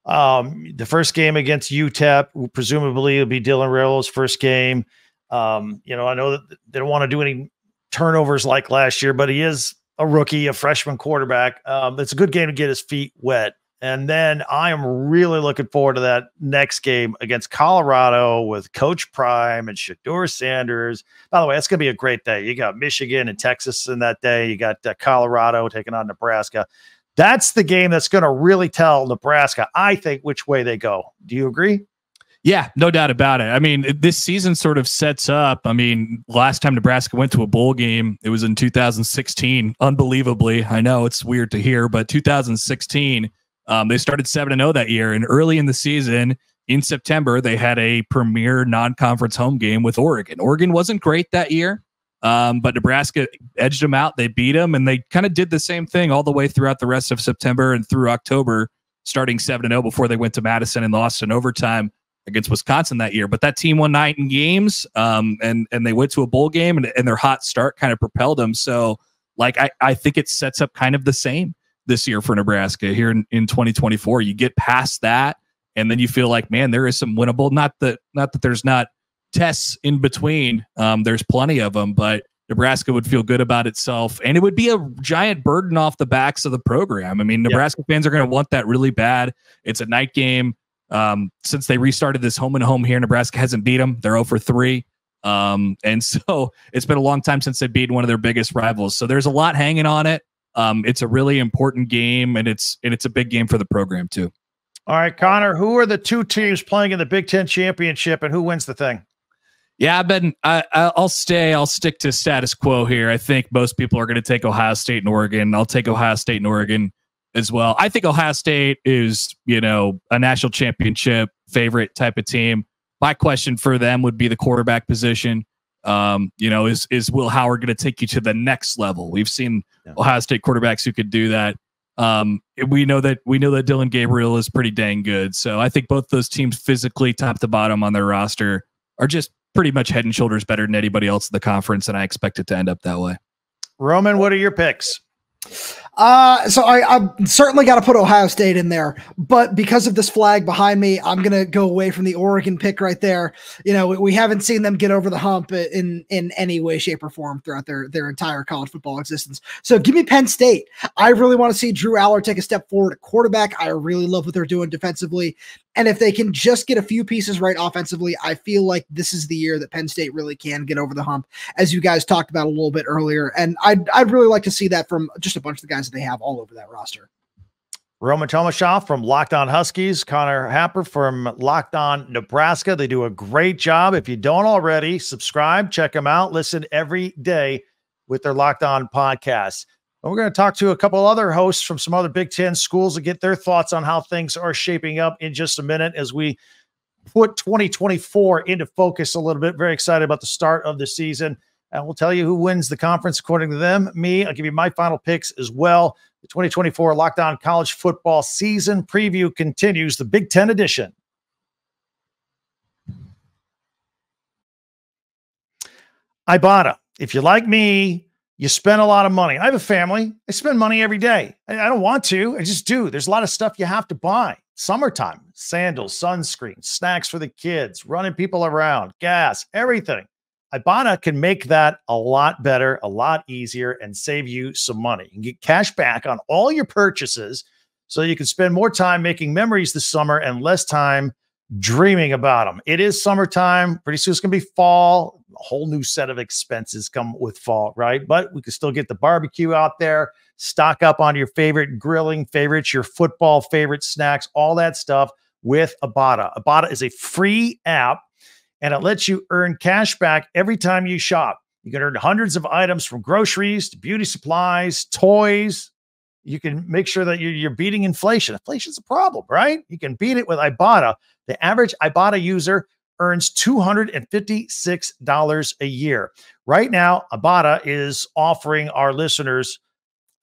Speaker 1: The first game against UTEP, presumably it'll be Dylan Raio's first game. I know that they don't want to do any turnovers like last year, but he is a rookie, a freshman quarterback. It's a good game to get his feet wet. And then I am really looking forward to that next game against Colorado with Coach Prime and Shedeur Sanders. By the way, that's going to be a great day. You got Michigan and Texas in that day. You got Colorado taking on Nebraska. That's the game that's going to really tell Nebraska, I think, which way they go. Do you agree?
Speaker 7: Yeah, no doubt about it. I mean, this season sort of sets up. I mean, last time Nebraska went to a bowl game, it was in 2016. Unbelievably, I know it's weird to hear, but 2016, they started 7-0 that year. And early in the season, in September, they had a premier non-conference home game with Oregon. Oregon wasn't great that year, but Nebraska edged them out. They beat them, and they kind of did the same thing all the way throughout the rest of September and through October, starting 7-0 before they went to Madison and lost in overtime against Wisconsin that year. But that team won 9 games, and they went to a bowl game, and their hot start kind of propelled them. So, like, I think it sets up kind of the same this year for Nebraska here in 2024. You get past that, and then you feel like, man, there is some winnable. Not that there's not tests in between. There's plenty of them, but Nebraska would feel good about itself, and it would be a giant burden off the backs of the program. I mean, Nebraska fans are going to want that really bad. It's a night game. Since they restarted this home and home here, Nebraska hasn't beat them. They're 0-3. And so it's been a long time since they beat one of their biggest rivals. So there's a lot hanging on it. It's a really important game, and it's a big game for the program too.
Speaker 1: All right, Connor, who are the two teams playing in the Big Ten championship, and who wins the thing?
Speaker 7: Yeah, I'll stick to status quo here. I think most people are going to take Ohio State and Oregon. I'll take Ohio State and Oregon as well. I think Ohio State is, a national championship favorite type of team. My question for them would be the quarterback position. Is Will Howard going to take you to the next level? We've seen Ohio State quarterbacks who could do that. We know that Dillon Gabriel is pretty dang good. So I think both those teams physically top to bottom on their roster are just pretty much head and shoulders better than anybody else in the conference, and I expect it to end up that way.
Speaker 1: Roman, what are your picks?
Speaker 6: So I certainly got to put Ohio State in there, but because of this flag behind me, I'm going to go away from the Oregon pick right there. We haven't seen them get over the hump in any way, shape, or form throughout their entire college football existence. So give me Penn State. I really want to see Drew Aller take a step forward at quarterback. I really love what they're doing defensively. And if they can just get a few pieces right offensively, I feel like this is the year that Penn State really can get over the hump, as you guys talked about a little bit earlier. And I'd really like to see that from just a bunch of the guys that they have all over that roster.
Speaker 1: Roman Tomashoff from Locked On Huskies, Connor Happer from Locked On Nebraska. They do a great job. If you don't already, subscribe, check them out, listen every day with their Locked On podcasts. And we're going to talk to a couple other hosts from some other Big Ten schools to get their thoughts on how things are shaping up in just a minute as we put 2024 into focus a little bit. Very excited about the start of the season. And we'll tell you who wins the conference according to them. I'll give you my final picks as well. The 2024 Locked On College Football Season Preview continues, the Big Ten edition. Ibotta. If you like me, you spend a lot of money. I have a family. I spend money every day. I don't want to. I just do. There's a lot of stuff you have to buy. Summertime, sandals, sunscreen, snacks for the kids, running people around, gas, everything. Ibotta can make that a lot better, a lot easier, and save you some money. You can get cash back on all your purchases so you can spend more time making memories this summer and less time dreaming about them. It is summertime. Pretty soon it's going to be fall. A whole new set of expenses come with fall, right? But we can still get the barbecue out there, stock up on your favorite grilling favorites, your football favorite snacks, all that stuff with Ibotta. Ibotta is a free app, and it lets you earn cash back every time you shop. You can earn hundreds of items from groceries to beauty supplies, toys. You can make sure that you're beating inflation. Inflation's a problem, right? You can beat it with Ibotta. The average Ibotta user earns $256 a year. Right now, Ibotta is offering our listeners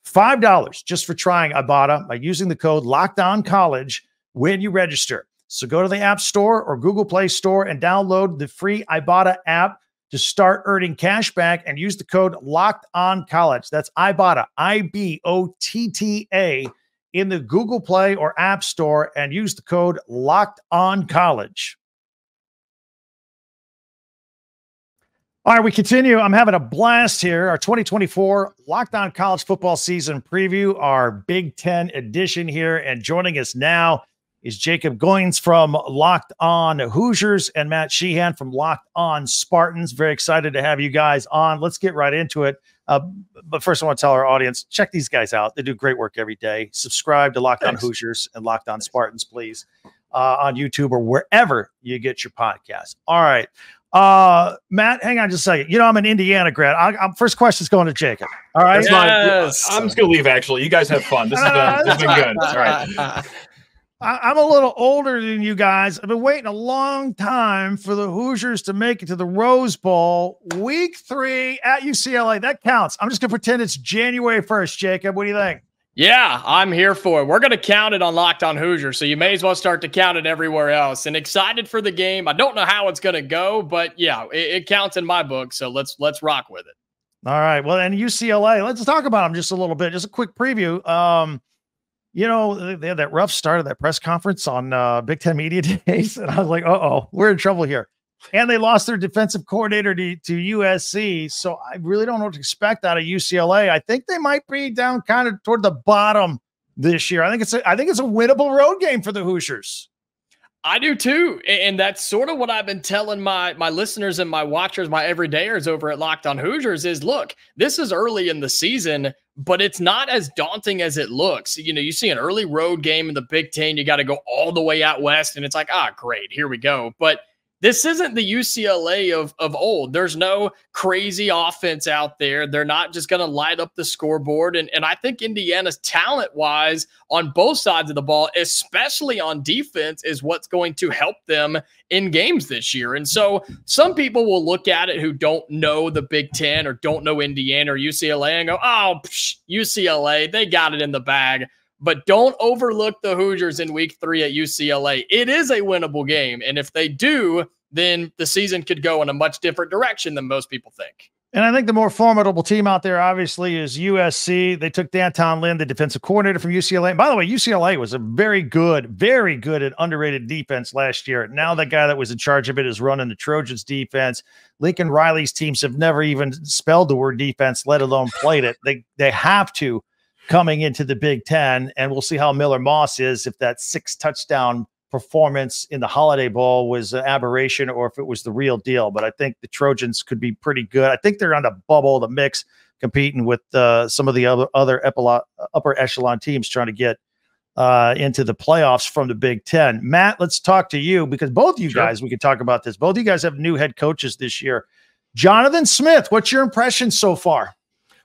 Speaker 1: $5 just for trying Ibotta by using the code LOCKEDONCollege when you register. So go to the App Store or Google Play Store and download the free Ibotta app to start earning cash back and use the code LOCKEDONCollege. That's Ibotta, IBOTTA, in the Google Play or App Store, and use the code LOCKEDONCollege. All right, we continue. I'm having a blast here. Our 2024 Locked On College Football Season Preview, our Big Ten edition here. And joining us now is Jacob Goins from Locked On Hoosiers and Matt Sheehan from Locked On Spartans. Very excited to have you guys on. Let's get right into it. But first, I want to tell our audience, check these guys out. They do great work every day. Subscribe to Locked On Hoosiers and Locked On Spartans, please, on YouTube or wherever you get your podcast. All right. Matt, hang on just a second. I'm an Indiana grad. First question is going to Jacob. All right.
Speaker 8: Yes. I'm just going to leave, actually. You guys have fun. This has been good. All right.
Speaker 1: I'm a little older than you guys. I've been waiting a long time for the Hoosiers to make it to the Rose Bowl. Week 3 at UCLA. That counts. I'm just going to pretend it's January 1st, Jacob. What do you think?
Speaker 9: Yeah, I'm here for it. We're going to count it on Locked On Hoosiers, so you may as well start to count it everywhere else. And excited for the game. I don't know how it's going to go, but yeah, it counts in my book, so let's rock with it.
Speaker 1: All right. Well, and UCLA, let's talk about them just a little bit. Just a quick preview. They had that rough start of that press conference on Big Ten Media Days, and I was like, uh-oh, we're in trouble here. And they lost their defensive coordinator to USC, so I really don't know what to expect out of UCLA. I think they might be down kind of toward the bottom this year. I think it's a winnable road game for the Hoosiers.
Speaker 9: I do too, and that's sort of what I've been telling my listeners and my watchers, my everydayers over at Locked On Hoosiers is, look, this is early in the season, but it's not as daunting as it looks. You see an early road game in the Big Ten, you got to go all the way out west, and it's like, great, here we go. But This isn't the UCLA of old. There's no crazy offense out there. They're not just going to light up the scoreboard. And I think Indiana's talent-wise on both sides of the ball, especially on defense, is what's going to help them in games this year. And so some people will look at it who don't know the Big Ten or don't know Indiana or UCLA and go, oh, UCLA, they got it in the bag. But don't overlook the Hoosiers in week 3 at UCLA. It is a winnable game. And if they do, then the season could go in a much different direction than most people think.
Speaker 1: And I think the more formidable team out there, obviously, is USC. They took Danton Lynn, the defensive coordinator from UCLA. And by the way, UCLA was a very good and underrated defense last year. Now the guy that was in charge of it is running the Trojans defense. Lincoln Riley's teams have never even spelled the word defense, let alone played it. They have to coming into the Big Ten, and we'll see how Miller Moss is, if that 6-touchdown performance in the Holiday Bowl was an aberration or if it was the real deal. But I think the Trojans could be pretty good. I think they're on the bubble, the mix, competing with some of the other upper echelon teams trying to get into the playoffs from the Big Ten. Matt, let's talk to you, because both of you guys, we could talk about this. Both of you guys have new head coaches this year. Jonathan Smith, what's your impression so far?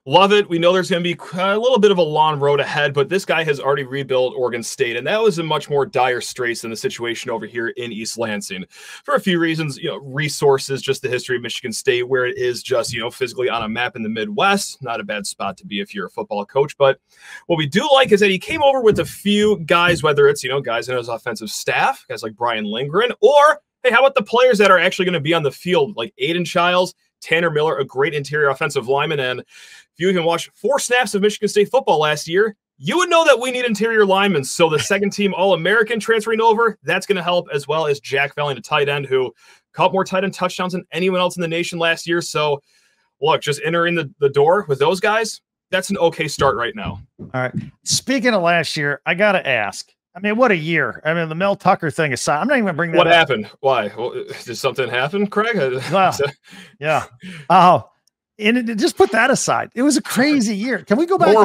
Speaker 8: Love it. We know there's going to be a little bit of a long road ahead, but this guy has already rebuilt Oregon State, and that was in much more dire straits than the situation over here in East Lansing for a few reasons. Resources, just the history of Michigan State, where it is just, physically on a map in the Midwest. Not a bad spot to be if you're a football coach. But what we do like is that he came over with a few guys, whether it's, guys in his offensive staff, guys like Brian Lindgren, or, hey, how about the players that are actually going to be on the field, like Aiden Childs, Tanner Miller, a great interior offensive lineman. And if you even watched 4 snaps of Michigan State football last year, you would know that we need interior linemen. So the second team All-American transferring over, that's going to help, as well as Jack Valley, a tight end who caught more tight end touchdowns than anyone else in the nation last year. So look, just entering the door with those guys, that's an okay start right now.
Speaker 1: All right. Speaking of last year, I got to ask, what a year. The Mel Tucker thing aside, I'm not even bringing that up.
Speaker 8: What happened? Why? Well, did something happen, Craig?
Speaker 1: Well, yeah. Oh, and just put that aside. It was a crazy year. Can we go back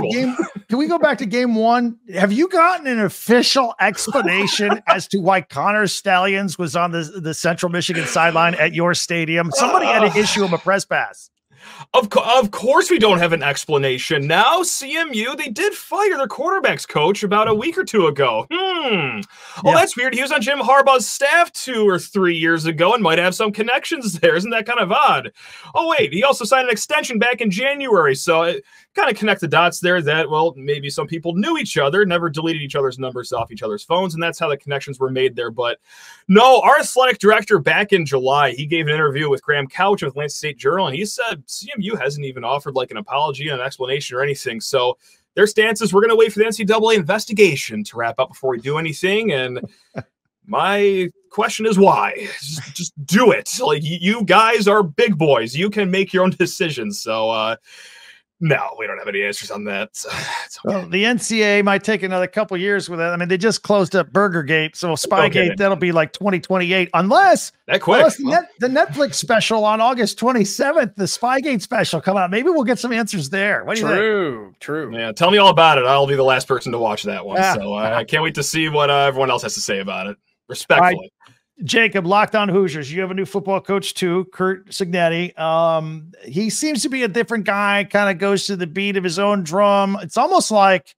Speaker 1: to game 1? Have you gotten an official explanation as to why Connor Stallions was on the Central Michigan sideline at your stadium? Somebody had to issue him a press pass.
Speaker 8: Of course we don't have an explanation. Now, CMU, they did fire their quarterback's coach about a week or 2 ago. Well, that's weird. He was on Jim Harbaugh's staff 2 or 3 years ago and might have some connections there. Isn't that kind of odd? Oh, wait, he also signed an extension back in January. So it kind of connect the dots there that, well, maybe some people knew each other, never deleted each other's numbers off each other's phones, and that's how the connections were made there. But no, our athletic director back in July, he gave an interview with Graham Couch of Atlanta State Journal, and he said CMU hasn't even offered like an apology, an explanation, or anything. So their stance is we're going to wait for the NCAA investigation to wrap up before we do anything. And my question is why? Just do it. Like, you guys are big boys. You can make your own decisions. So no, we don't have any answers on that. So it's okay.
Speaker 1: Well, the NCAA might take another couple years with it. They just closed up Burgergate, so Spygate, that'll be like 2028, unless the Netflix special on August 27th, the Spygate special come out. Maybe we'll get some answers there. What do you think?
Speaker 9: True.
Speaker 8: Yeah, tell me all about it. I'll be the last person to watch that one. So I can't wait to see what everyone else has to say about it. Respectfully.
Speaker 1: Right. Jacob, Locked On Hoosiers. You have a new football coach too, Kurt Cignetti. He seems to be a different guy, kind of goes to the beat of his own drum. It's almost like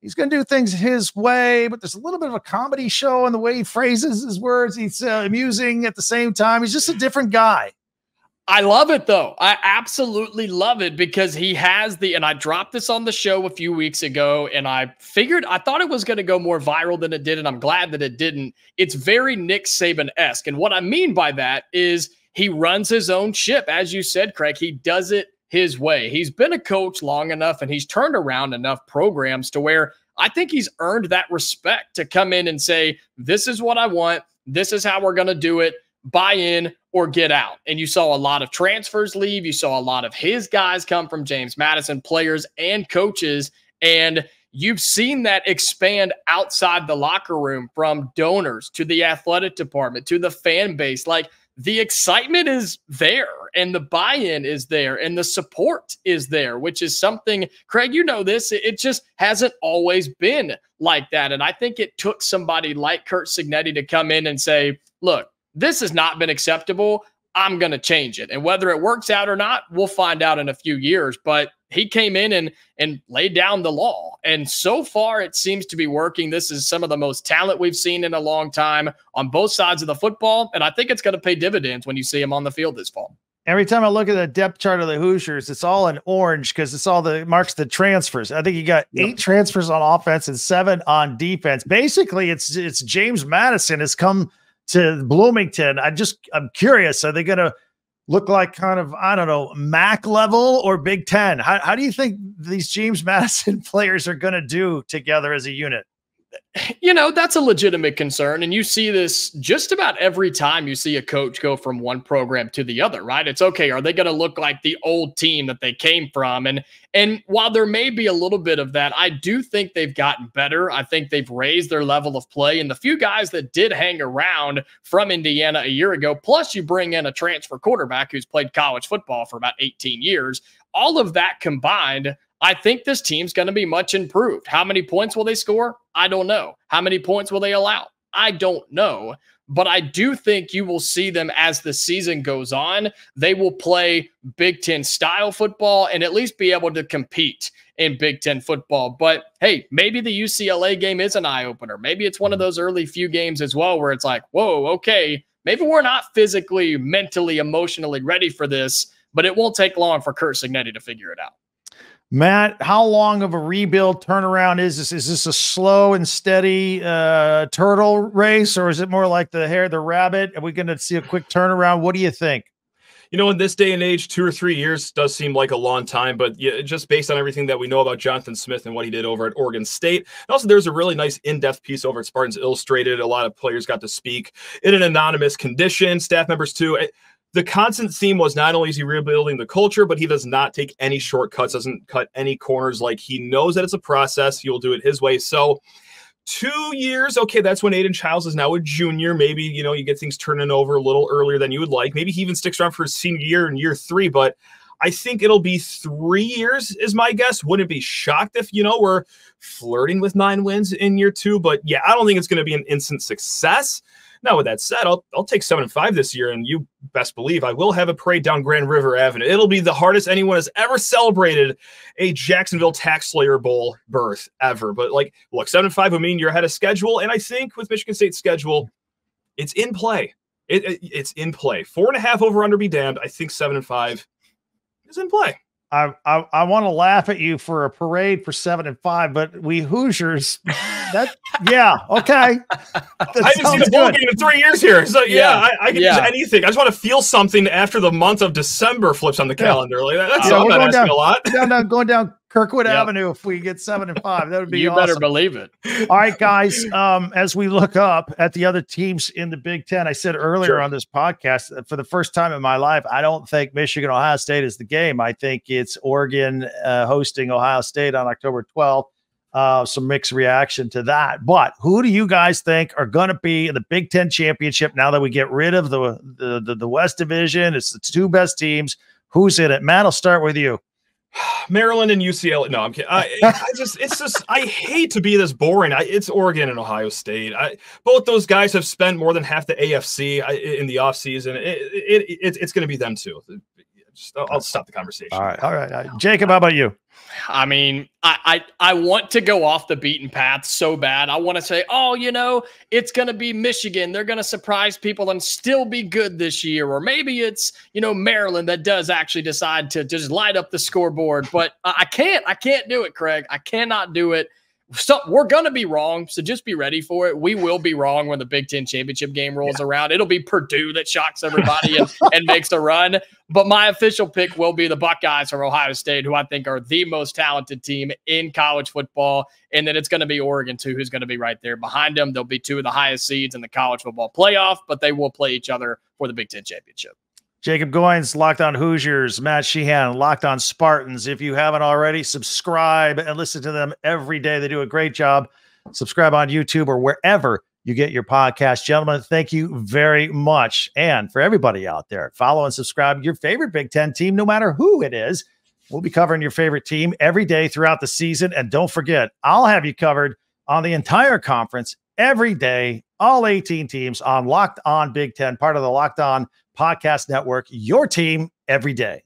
Speaker 1: he's going to do things his way, but there's a little bit of a comedy show in the way he phrases his words. He's amusing at the same time. He's just a different guy.
Speaker 9: I love it, though. I absolutely love it because he has and I dropped this on the show a few weeks ago, and I thought it was going to go more viral than it did, and I'm glad that it didn't. It's very Nick Saban-esque. And what I mean by that is he runs his own ship. As you said, Craig, he does it his way. He's been a coach long enough, and he's turned around enough programs to where I think he's earned that respect to come in and say, this is what I want. This is how we're going to do it. Buy in or get out. And you saw a lot of transfers leave. You saw a lot of his guys come from James Madison, players and coaches. And you've seen that expand outside the locker room, from donors to the athletic department to the fan base. Like, the excitement is there and the buy-in is there and the support is there, which is something, Craig, you know this, it just hasn't always been like that. And I think it took somebody like Kurt Cignetti to come in and say, look, this has not been acceptable. I'm going to change it. And whether it works out or not, we'll find out in a few years. But he came in and laid down the law. And so far, it seems to be working. This is some of the most talent we've seen in a long time on both sides of the football. And I think it's going to pay dividends when you see him on the field this fall.
Speaker 1: Every time I look at the depth chart of the Hoosiers, it's all in orange because it's all the marks the transfers. I think you got 8 transfers on offense and 7 on defense. Basically, it's James Madison has come to Bloomington. I'm curious. Are they going to look like kind of, I don't know, MAC level or Big Ten? How do you think these James Madison players are going to do together as a unit?
Speaker 9: You know, that's a legitimate concern. And you see this just about every time you see a coach go from one program to the other, right? It's okay. Are they going to look like the old team that they came from? And while there may be a little bit of that, I do think they've gotten better. I think they've raised their level of play. And the few guys that did hang around from Indiana a year ago, plus you bring in a transfer quarterback who's played college football for about 18 years, all of that combined, I think this team's going to be much improved. How many points will they score? I don't know. How many points will they allow? I don't know. But I do think you will see them as the season goes on. They will play Big Ten style football and at least be able to compete in Big Ten football. But hey, maybe the UCLA game is an eye opener. Maybe it's one of those early few games as well where it's like, whoa, okay, maybe we're not physically, mentally, emotionally ready for this, but it won't take long for Curt Cignetti to figure it out.
Speaker 1: Matt, how long of a rebuild turnaround is this? Is this a slow and steady turtle race, or is it more like the hare, the rabbit? Are we going to see a quick turnaround? What do you think?
Speaker 8: You know, in this day and age, 2 or 3 years does seem like a long time, but yeah, just based on everything that we know about Jonathan Smith and what he did over at Oregon State. And also, there's a really nice in-depth piece over at Spartans Illustrated. A lot of players got to speak in an anonymous condition, staff members too. The constant theme was not only is he rebuilding the culture, but he does not take any shortcuts, doesn't cut any corners. Like, he knows that it's a process. He'll do it his way. So 2 years, okay, that's when Aiden Childs is now a junior. Maybe, you know, you get things turning over a little earlier than you would like. Maybe he even sticks around for his senior year in year 3, but I think it'll be 3 years is my guess. Wouldn't be shocked if, you know, we're flirting with 9 wins in year 2, but yeah, I don't think it's going to be an instant success. Now, with that said, I'll take 7-5 this year, and you best believe I will have a parade down Grand River Avenue. It'll be the hardest anyone has ever celebrated a Jacksonville Tax Slayer Bowl berth ever. But, like, look, 7-5 would mean you're ahead of schedule, and I think with Michigan State's schedule, it's in play. It's in play. 4.5 over under be damned. I think 7-5 is in play.
Speaker 1: I want to laugh at you for a parade for 7-5, but we Hoosiers, yeah, okay.
Speaker 8: I haven't seen a bowl game in 3 years here. So yeah, I can use anything. I just want to feel something after the month of December flips on the calendar. Like that's I'm not asking a lot. Going
Speaker 1: down Kirkwood Avenue. If we get 7-5, that would be
Speaker 9: you
Speaker 1: awesome.
Speaker 9: Better believe it.
Speaker 1: All right, guys. As we look up at the other teams in the Big Ten, I said earlier on this podcast that for the first time in my life, I don't think Michigan Ohio State is the game. I think it's Oregon hosting Ohio State on October 12th. Some mixed reaction to that. But who do you guys think are going to be in the Big Ten championship now that we get rid of the West Division? It's the 2 best teams. Who's in it? Matt, I'll start with you.
Speaker 8: Maryland and UCLA. No, I'm kidding. I hate to be this boring. It's Oregon and Ohio State. Both those guys have spent more than half the AFC in the offseason. It's going to be them too. I'll stop the conversation.
Speaker 1: All right. Jacob, how about you?
Speaker 9: I mean, I want to go off the beaten path so bad. I want to say, oh, you know, it's going to be Michigan. They're going to surprise people and still be good this year. Or maybe it's, you know, Maryland that does actually decide to just light up the scoreboard. But I can't do it, Craig. I cannot do it. So we're going to be wrong, so just be ready for it. We will be wrong when the Big Ten championship game rolls around. It'll be Purdue that shocks everybody and makes a run. But my official pick will be the Buckeyes from Ohio State, who I think are the most talented team in college football. And then it's going to be Oregon, too, who's going to be right there behind them. They'll be 2 of the highest seeds in the college football playoff, but they will play each other for the Big Ten championship.
Speaker 1: Jacob Goins, Locked On Hoosiers, Matt Sheehan, Locked On Spartans. If you haven't already, subscribe and listen to them every day. They do a great job. Subscribe on YouTube or wherever you get your podcast. Gentlemen, thank you very much. And for everybody out there, follow and subscribe to your favorite Big Ten team, no matter who it is. We'll be covering your favorite team every day throughout the season. And don't forget, I'll have you covered on the entire conference every day, all 18 teams on Locked On Big Ten, part of the Locked On Podcast Network, your team every day.